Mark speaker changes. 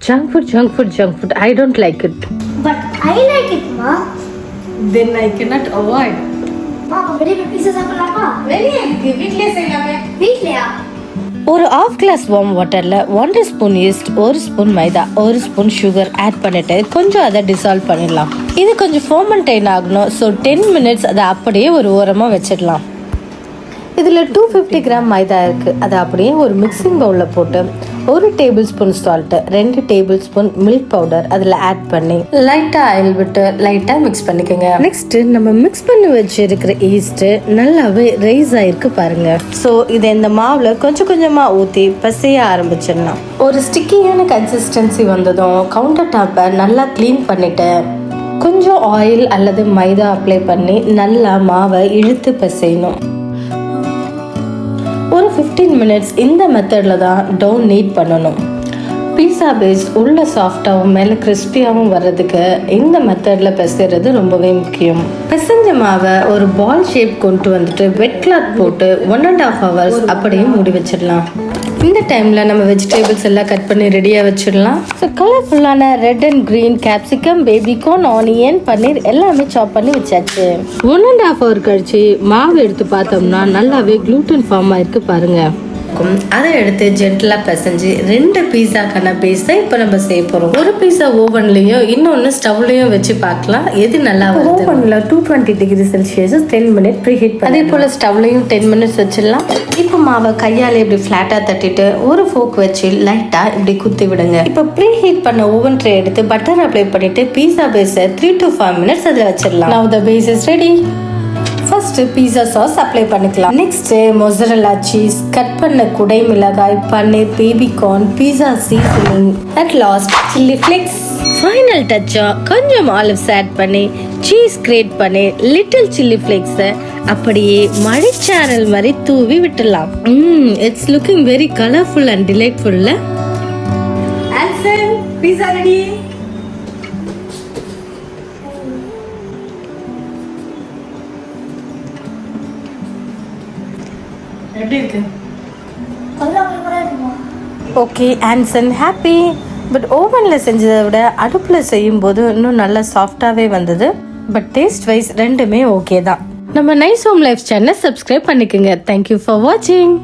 Speaker 1: Junk food. I don't like it.
Speaker 2: But I like it, ma.
Speaker 1: Then I cannot avoid.
Speaker 2: Ma, வெளிய pizza சாப்பிடலாமா?
Speaker 1: வெளியே இருக்கு, வீட்லயே செய்யலாமே.
Speaker 2: வீட்லயா?
Speaker 1: ஒரு half glass warm waterல 1 spoon yeast, 1 spoon மைதா, 1 spoon sugar ஆட் பண்ணிட்டு கொஞ்சம் அதை டிசால்வ் பண்ணிடலாம். இது கொஞ்சம் ஃபர்மெண்டேட் ஆகணும். ஸோ 10 minutes அதை அப்படியே ஒரு ஓரமாக வச்சிடலாம். இதில் 250 கிராம் மைதா இருக்குது. அதை அப்படியே ஒரு மிக்சிங் பவுலில் போட்டு 1 table spoon salt, 2 table spoon milk powder அதில் ஆட் பண்ணி லைட்டாக ஆயில் விட்டு லைட்டாக மிக்ஸ் பண்ணிக்கோங்க. நெக்ஸ்ட்டு நம்ம மிக்ஸ் பண்ணி வச்சுருக்கிற ஈஸ்ட்டு நல்லாவே ரைஸ் ஆகிருக்கு பாருங்க. ஸோ இதை இந்த மாவில் கொஞ்சம் கொஞ்சமாக ஊற்றி பசைய ஆரம்பிச்சிடலாம். ஒரு ஸ்டிக்கியான கன்சிஸ்டன்சி வந்ததும் கவுண்டர் டாப்பை நல்லா க்ளீன் பண்ணிவிட்டு கொஞ்சம் ஆயில் அல்லது மைதா அப்ளை பண்ணி நல்லா மாவை இழுத்து பசையணும். ஒரு 15 minutes இந்த மெத்தடில் தான் டோன் நீட் பண்ணணும். பீஸா பேஸ் உள்ள சாஃப்டாகவும் மேலே கிறிஸ்பியாகவும் வர்றதுக்கு இந்த மெத்தடில் பிசைறது ரொம்பவே முக்கியம். பிசைஞ்ச மாவை ஒரு பால் ஷேப் கொண்டு வந்துட்டு வெட் கிளாத் போட்டு 1.5 hours அப்படியே மூடி வச்சிடலாம். இந்த டைமில் நம்ம வெஜிடபிள்ஸ் எல்லாம் கட் பண்ணி ரெடியாக வச்சிடலாம். ஸோ கலர்ஃபுல்லான red and green capsicum, baby corn, onion, paneer எல்லாமே சாப் பண்ணி வச்சாச்சு. 1.5 hour கழிச்சு மாவு எடுத்து பார்த்தோம்னா நல்லாவே க்ளூட்டன் ஃபார்ம் ஆயிருக்கு பாருங்க. அதை எடுத்து ஜென்டலாக பிசைஞ்சு 2 பீஸாக்கான பேஸை இப்போ நம்ம செய்ய போகிறோம். ஒரு பீஸா ஓவன்லையும் இன்னொன்று ஸ்டவ்லையும் வச்சு பார்க்கலாம் எது நல்லா வருது. ஓவனில் 220 degree Celsius 10 minutes preheat. அதே போல் ஸ்டவ்லையும் 10 minutes வச்சிடலாம். இப்போ மாவை கையால் இப்படி ஃப்ளாட்டாக தட்டிட்டு ஒரு ஃபோக் வச்சு லைட்டாக இப்படி குத்தி விடுங்க. இப்போ ப்ரீ ஹீட் பண்ண ஓவன் ட்ரே எடுத்து பட்டர் அப்ளை பண்ணிட்டு பீஸா பேஸை 3 to 5 minutes அதில் வச்சிடலாம். Now the base is ready. First pizza sauce apply பண்ணிக்கலாம். நெக்ஸ்ட் மொசரல்லா சீஸ், கட் பண்ண குடை மிளகாய், paneer, baby corn, pizza seasoning, at last chilli flakes. Final டச்சா கொஞ்சம் ஆலிவ்ஸ் ஆட் பண்ணி சீஸ் கிரேட் பண்ணி லிட்டில் சில்லி ஃப்ளேக்ஸை அப்படியே மழைச்சாரல் மாதிரி தூவி விட்டுலாம். It's looking very colourful and delightful. Anson pizza ready. Okay, Anson happy. But ஓவனில் செஞ்சதை விட அடுப்பில் செய்யும்போது இன்னும் நல்லா சாஃப்டாகவே வந்தது. பட் டேஸ்ட் வைஸ் ரெண்டுமே ஓகே தான். நம்ம நைஸ் ஹோம் லைஃப் சேனலை சப்ஸ்கிரைப் பண்ணிக்கோங்க. தேங்க்யூ ஃபார் வாட்சிங்.